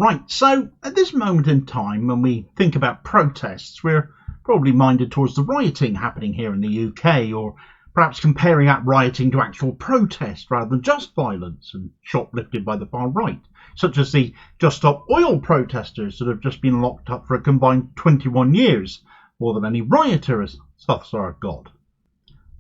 Right, so at this moment in time, when we think about protests, we're probably minded towards the rioting happening here in the UK, or perhaps comparing that rioting to actual protest rather than just violence and shoplifting by the far right, such as the Just Stop Oil protesters that have just been locked up for a combined 21 years, more than any rioter as thusfar got.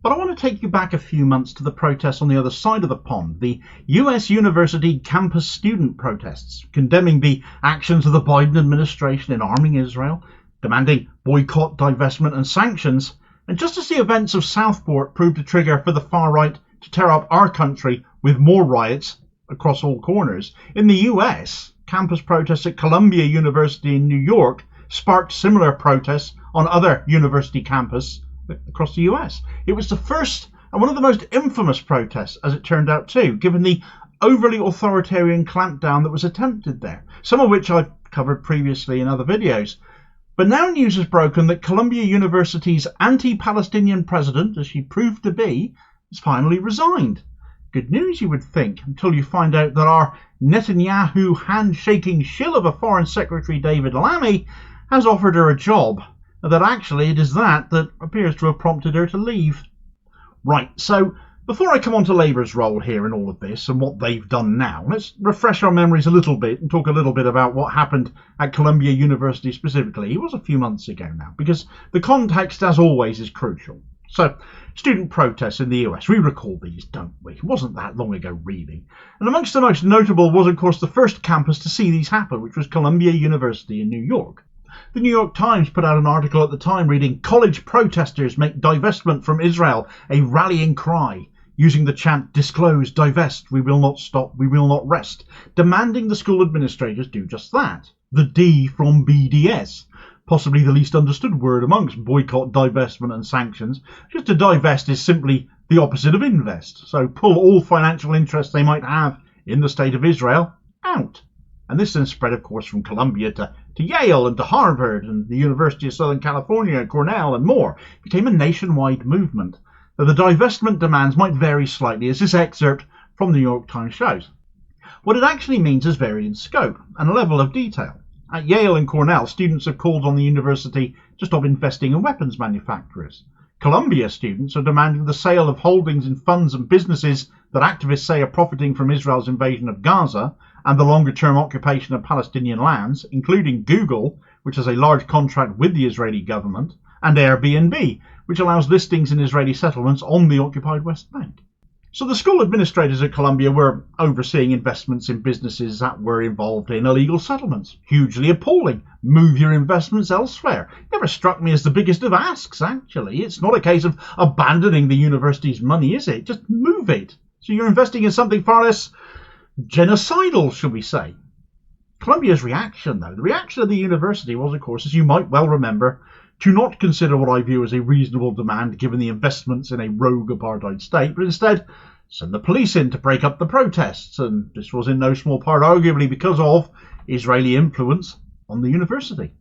But I want to take you back a few months to the protests on the other side of the pond, the US university campus student protests, condemning the actions of the Biden administration in arming Israel, demanding boycott, divestment and sanctions, and just as the events of Southport proved a trigger for the far right to tear up our country with more riots across all corners, in the US, campus protests at Columbia University in New York sparked similar protests on other university campuses across the US. It was the first and one of the most infamous protests, as it turned out too, given the overly authoritarian clampdown that was attempted there, some of which I've covered previously in other videos. But now news has broken that Columbia University's anti-Palestinian president, as she proved to be, has finally resigned. Good news, you would think, until you find out that our Netanyahu handshaking shill of a Foreign Secretary David Lammy has offered her a job, and that actually it is that appears to have prompted her to leave. Right, so before I come on to Labour's role here in all of this and what they've done now, let's refresh our memories a little bit and talk a little bit about what happened at Columbia University specifically. It was a few months ago now, because the context, as always, is crucial. So, student protests in the US, we recall these, don't we? It wasn't that long ago, really. And amongst the most notable was, of course, the first campus to see these happen, which was Columbia University in New York. The New York Times put out an article at the time reading, "College protesters make divestment from Israel a rallying cry," using the chant, "Disclose, divest, we will not stop, we will not rest," demanding the school administrators do just that. The D from BDS, possibly the least understood word amongst boycott, divestment and sanctions. Just to divest is simply the opposite of invest, so pull all financial interests they might have in the state of Israel out. And this then spread, of course, from Columbia to Yale and to Harvard and the University of Southern California, Cornell and more. It became a nationwide movement, though the divestment demands might vary slightly, as this excerpt from the New York Times shows. What it actually means has varied in scope and level of detail. At Yale and Cornell, students have called on the university to stop investing in weapons manufacturers. Columbia students are demanding the sale of holdings in funds and businesses that activists say are profiting from Israel's invasion of Gaza and the longer-term occupation of Palestinian lands, including Google, which has a large contract with the Israeli government, and Airbnb, which allows listings in Israeli settlements on the occupied West Bank. So the school administrators at Columbia were overseeing investments in businesses that were involved in illegal settlements. Hugely appalling. Move your investments elsewhere. Never struck me as the biggest of asks, actually. It's not a case of abandoning the university's money, is it? Just move it. So you're investing in something far less genocidal, shall we say. Columbia's reaction, though, the reaction of the university was, of course, as you might well remember, to not consider what I view as a reasonable demand given the investments in a rogue apartheid state, but instead send the police in to break up the protests, and this was in no small part arguably because of Israeli influence on the university.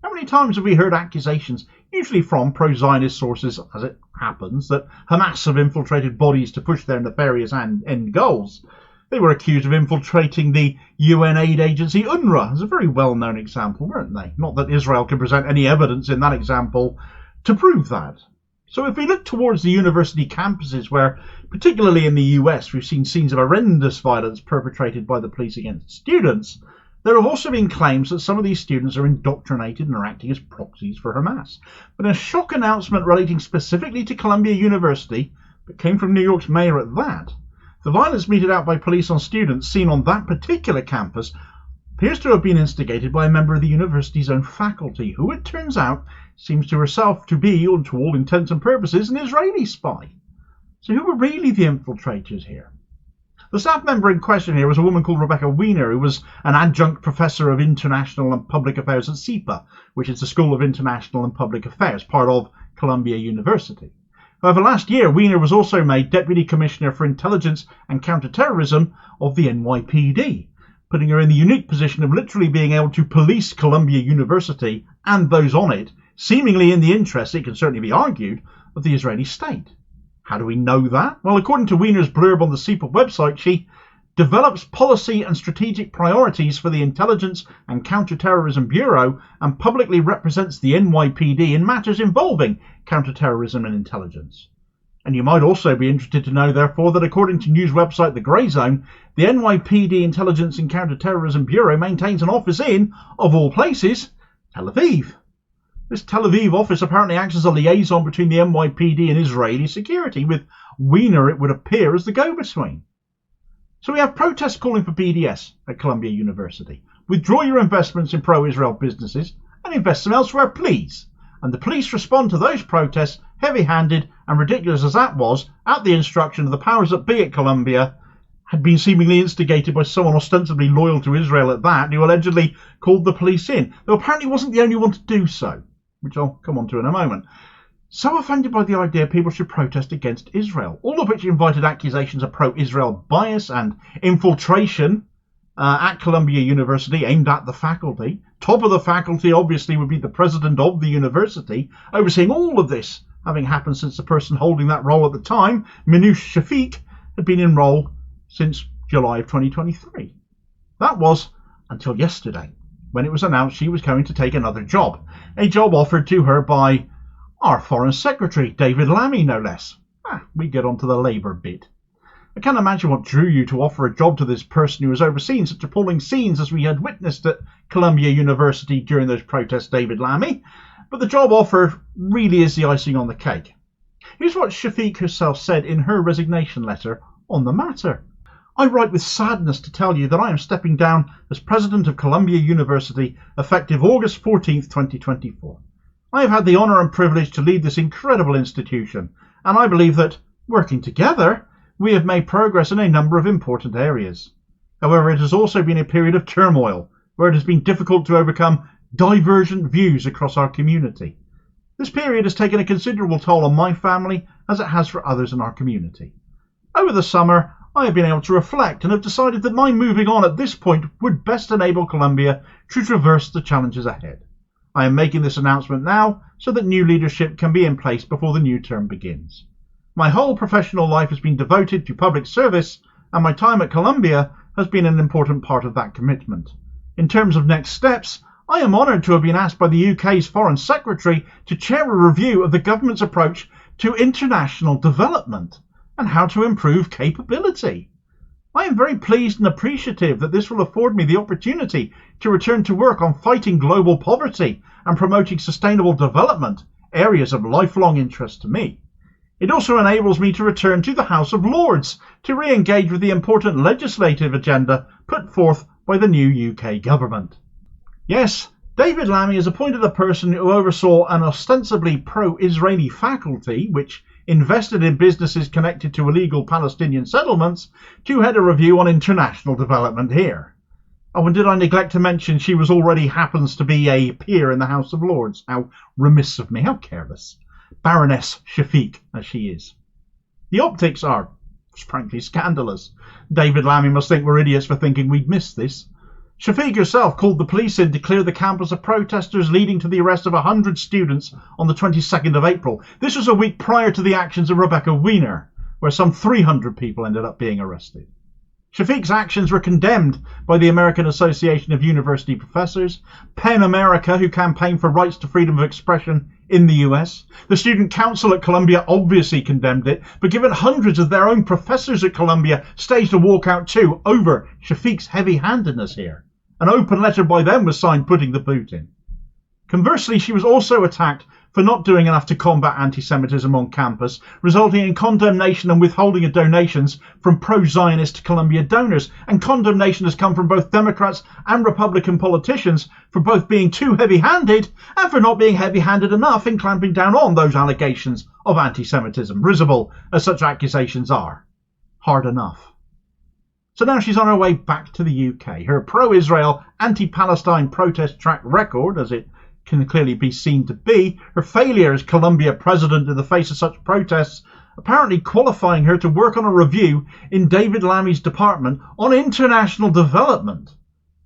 How many times have we heard accusations, usually from pro-Zionist sources as it happens, that Hamas have infiltrated bodies to push their nefarious end goals? They were accused of infiltrating the UN aid agency UNRWA as a very well-known example, weren't they? Not that Israel can present any evidence in that example to prove that. So if we look towards the university campuses where, particularly in the US, we've seen scenes of horrendous violence perpetrated by the police against students, there have also been claims that some of these students are indoctrinated and are acting as proxies for Hamas. But a shock announcement relating specifically to Columbia University, that came from New York's mayor at that, the violence meted out by police on students seen on that particular campus appears to have been instigated by a member of the university's own faculty, who it turns out seems to herself to be, to all intents and purposes, an Israeli spy. So who were really the infiltrators here? The staff member in question here was a woman called Rebecca Weiner, who was an adjunct professor of international and public affairs at SIPA, which is the School of International and Public Affairs, part of Columbia University. However, last year, Weiner was also made Deputy Commissioner for Intelligence and Counterterrorism of the NYPD, putting her in the unique position of literally being able to police Columbia University and those on it, seemingly in the interest, it can certainly be argued, of the Israeli state. How do we know that? Well, according to Weiner's blurb on the SIPA website, she develops policy and strategic priorities for the Intelligence and Counterterrorism Bureau and publicly represents the NYPD in matters involving counterterrorism and intelligence. And you might also be interested to know, therefore, that according to news website The Grey Zone, the NYPD Intelligence and Counterterrorism Bureau maintains an office in, of all places, Tel Aviv. This Tel Aviv office apparently acts as a liaison between the NYPD and Israeli security, with Wiener, it would appear, as the go-between. So we have protests calling for BDS at Columbia University. Withdraw your investments in pro-Israel businesses and invest them elsewhere, please. And the police respond to those protests, heavy-handed and ridiculous as that was, at the instruction of the powers that be at Columbia, had been seemingly instigated by someone ostensibly loyal to Israel at that, who allegedly called the police in, though apparently wasn't the only one to do so, which I'll come on to in a moment. So offended by the idea people should protest against Israel, all of which invited accusations of pro-Israel bias and infiltration at Columbia University aimed at the faculty. Top of the faculty obviously would be the president of the university, overseeing all of this, having happened since the person holding that role at the time, Shafik, had been in role since July of 2023. That was until yesterday, when it was announced she was going to take another job, a job offered to her by our Foreign Secretary David Lammy, no less. We get on to the Labour bit. I can't imagine what drew you to offer a job to this person who has overseen such appalling scenes as we had witnessed at Columbia University during those protests, David Lammy, but the job offer really is the icing on the cake. Here's what Shafik herself said in her resignation letter on the matter. I write with sadness to tell you that I am stepping down as President of Columbia University effective August 14th, 2024. I have had the honour and privilege to lead this incredible institution, and I believe that, working together, we have made progress in a number of important areas. However, it has also been a period of turmoil, where it has been difficult to overcome divergent views across our community. This period has taken a considerable toll on my family, as it has for others in our community. Over the summer, I have been able to reflect and have decided that my moving on at this point would best enable Columbia to traverse the challenges ahead. I am making this announcement now so that new leadership can be in place before the new term begins. My whole professional life has been devoted to public service, and my time at Columbia has been an important part of that commitment. In terms of next steps, I am honoured to have been asked by the UK's Foreign Secretary to chair a review of the government's approach to international development and how to improve capability. I am very pleased and appreciative that this will afford me the opportunity to return to work on fighting global poverty and promoting sustainable development, areas of lifelong interest to me. It also enables me to return to the House of Lords to re-engage with the important legislative agenda put forth by the new UK government. Yes, David Lammy has appointed a person who oversaw an ostensibly pro-Israeli faculty, which invested in businesses connected to illegal Palestinian settlements, to head a review on international development here. Oh, and did I neglect to mention she was already happens to be a peer in the House of Lords? How remiss of me, how careless. Baroness Shafik, as she is. The optics are, frankly, scandalous. David Lammy must think we're idiots for thinking we'd missed this. Shafik herself called the police in to clear the campus of protesters, leading to the arrest of 100 students on the 22nd of April. This was a week prior to the actions of Rebecca Wiener, where some 300 people ended up being arrested. Shafik's actions were condemned by the American Association of University Professors, PEN America, who campaign for rights to freedom of expression in the US. The Student Council at Columbia obviously condemned it, but given hundreds of their own professors at Columbia staged a walkout too over Shafik's heavy-handedness here. An open letter by them was signed putting the boot in. Conversely, she was also attacked for not doing enough to combat anti-Semitism on campus, resulting in condemnation and withholding of donations from pro-Zionist Columbia donors. And condemnation has come from both Democrats and Republican politicians for both being too heavy-handed and for not being heavy-handed enough in clamping down on those allegations of anti-Semitism, risible as such accusations are. Hard enough. So now she's on her way back to the UK. Her pro-Israel, anti-Palestine protest track record, as it can clearly be seen to be, her failure as Columbia president in the face of such protests, apparently qualifying her to work on a review in David Lammy's department on international development.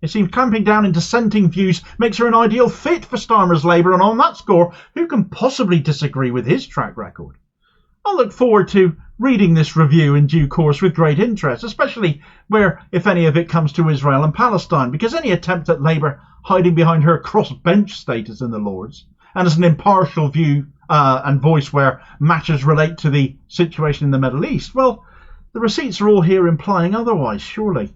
It seems clamping down in dissenting views makes her an ideal fit for Starmer's Labour, and on that score, who can possibly disagree with his track record? I'll look forward to reading this review in due course with great interest, especially where, if any of it comes to Israel and Palestine, because any attempt at Labour hiding behind her cross-bench status in the Lords, and as an impartial view and voice where matters relate to the situation in the Middle East, well, the receipts are all here implying otherwise, surely.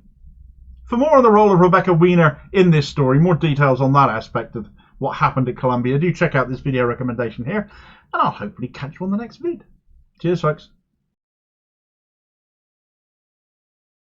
For more on the role of Rebecca Weiner in this story, more details on that aspect of what happened at Columbia, do check out this video recommendation here, and I'll hopefully catch you on the next vid. Cheers, folks.